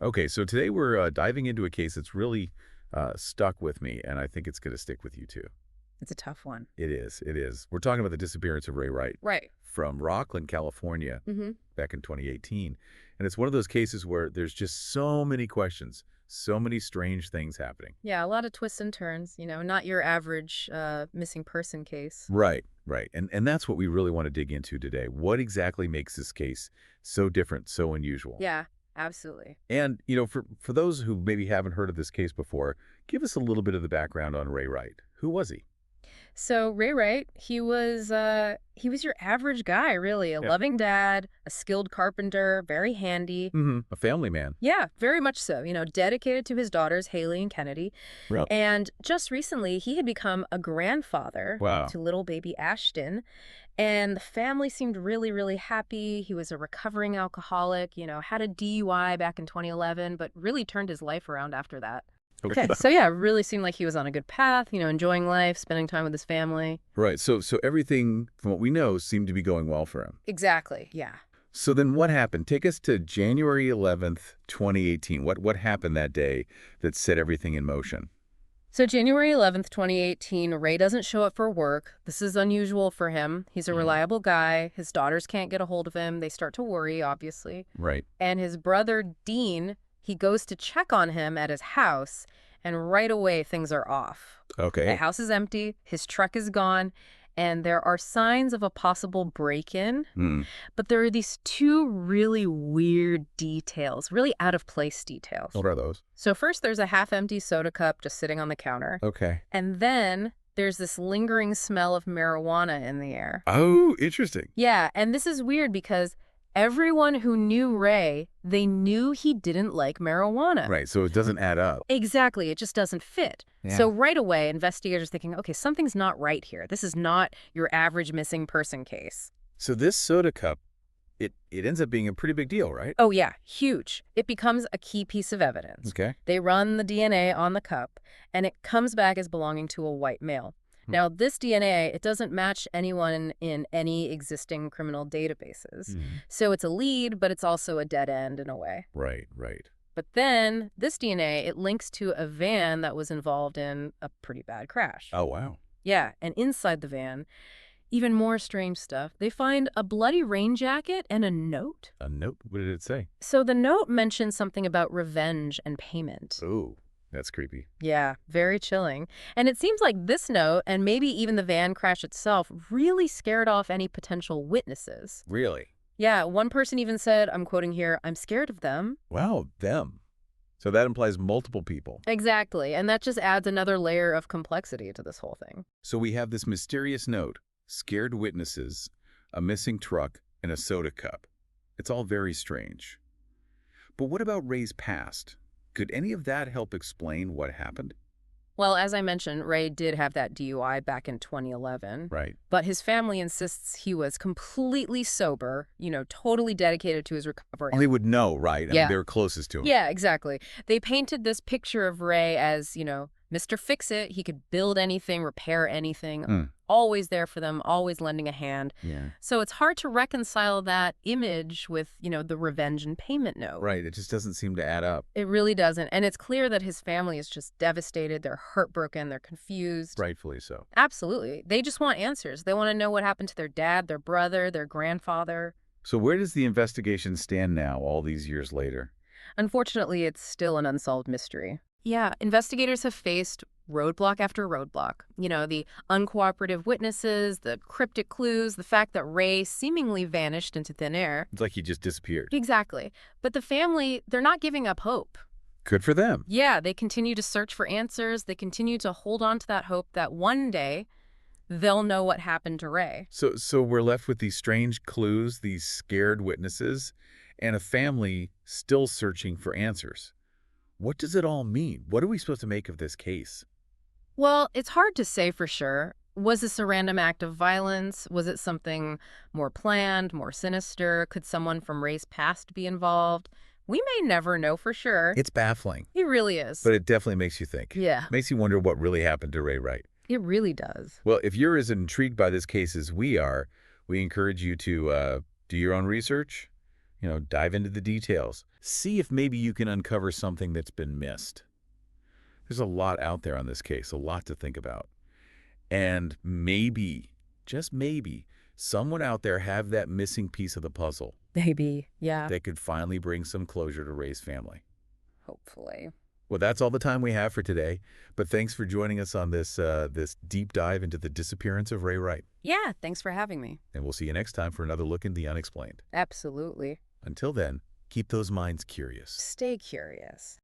Okay, so today we're diving into a case that's really stuck with me, and I think it's going to stick with you too. It's a tough one. It is. It is. We're talking about the disappearance of Ray Wright Right. from Rocklin, California, hmm back in 2018. And it's one of those cases where there's just so many questions, so many strange things happening. Yeah, a lot of twists and turns, not your average missing person case. Right, right. And that's what we really want to dig into today. What exactly makes this case so different, so unusual? Yeah, absolutely. And, for those who maybe haven't heard of this case before, give us a little bit of the background on Ray Wright. Who was he? So Ray Wright, he was your average guy, really. A Yeah. loving dad, a skilled carpenter, very handy. A family man. Yeah, very much so. Dedicated to his daughters, Haley and Kennedy. Right. And just recently, he had become a grandfather Wow. to little baby Ashton. And the family seemed really, really happy. He was a recovering alcoholic, had a DUI back in 2011, but really turned his life around after that. Okay. So yeah, it really seemed like he was on a good path, enjoying life, spending time with his family. Right. So everything, from what we know, seemed to be going well for him. Exactly. Yeah. So then what happened? Take us to January 11th, 2018. What happened that day that set everything in motion? So January 11th, 2018, Ray doesn't show up for work. This is unusual for him. He's a reliable guy. His daughters can't get a hold of him. They start to worry, obviously. Right. And his brother, Dean, he goes to check on him at his house, and right away things are off. The Okay. house is empty, his truck is gone, and there are signs of a possible break-in. Hmm. But there are these two really weird details, really out-of-place details. What are those? So first, there's a half-empty soda cup just sitting on the counter. Okay. And then there's this lingering smell of marijuana in the air. Oh, interesting. Yeah, and this is weird because everyone who knew Ray, they knew he didn't like marijuana. Right. So it doesn't add up. Exactly. It just doesn't fit. Yeah. So right away, investigators thinking, okay, something's not right here. This is not your average missing person case. So this soda cup, it ends up being a pretty big deal, right? Oh, yeah, huge. It becomes a key piece of evidence. Okay. They run the DNA on the cup, and it comes back as belonging to a white male. Now, this DNA, it doesn't match anyone in any existing criminal databases. So it's a lead, but it's also a dead end in a way. Right, right. But then this DNA, it links to a van that was involved in a pretty bad crash. Oh, wow. Yeah, and inside the van, even more strange stuff. They find a bloody rain jacket and a note. A note? What did it say? So the note mentions something about revenge and payment. Oh, that's creepy. Yeah, very chilling. And it seems like this note, and maybe even the van crash itself, really scared off any potential witnesses. Really? Yeah, one person even said, I'm quoting here, "I'm scared of them." Wow, them. So that implies multiple people. Exactly, and that just adds another layer of complexity to this whole thing. So we have this mysterious note, scared witnesses, a missing truck, and a soda cup. It's all very strange. But what about Ray's past? Could any of that help explain what happened? Well, as I mentioned, Ray did have that DUI back in 2011. Right. But his family insists he was completely sober, totally dedicated to his recovery. Well, they would know, right? I mean, Yeah. they were closest to him. Yeah, exactly. They painted this picture of Ray as, Mr. Fix-It. He could build anything, repair anything, always there for them, always lending a hand. Yeah. So it's hard to reconcile that image with, the revenge and payment note. Right. It just doesn't seem to add up. It really doesn't. And it's clear that his family is just devastated. They're heartbroken. They're confused. Rightfully so. Absolutely. They just want answers. They want to know what happened to their dad, their brother, their grandfather. So where does the investigation stand now, all these years later? Unfortunately, it's still an unsolved mystery. Yeah, investigators have faced roadblock after roadblock. The uncooperative witnesses, the cryptic clues, the fact that Ray seemingly vanished into thin air. It's like he just disappeared. Exactly. But the family, they're not giving up hope. Good for them. Yeah, they continue to search for answers. They continue to hold on to that hope that one day they'll know what happened to Ray. So we're left with these strange clues, these scared witnesses, and a family still searching for answers. What does it all mean? What are we supposed to make of this case? Well, it's hard to say for sure. Was this a random act of violence? Was it something more planned, more sinister? Could someone from Ray's past be involved? We may never know for sure. It's baffling, It really is. but it definitely makes you think. Yeah, Makes you wonder what really happened to Ray Wright. it really does. Well, if you're as intrigued by this case as we are, we encourage you to do your own research, Dive into the details. See if maybe you can uncover something that's been missed. There's a lot out there on this case, a lot to think about. And maybe, just maybe, someone out there have that missing piece of the puzzle. Maybe, yeah. That could finally bring some closure to Ray's family. Hopefully. Well, that's all the time we have for today. But thanks for joining us on this deep dive into the disappearance of Ray Wright. Yeah, thanks for having me. And we'll see you next time for another look in the unexplained. Absolutely. Until then, keep those minds curious. Stay curious.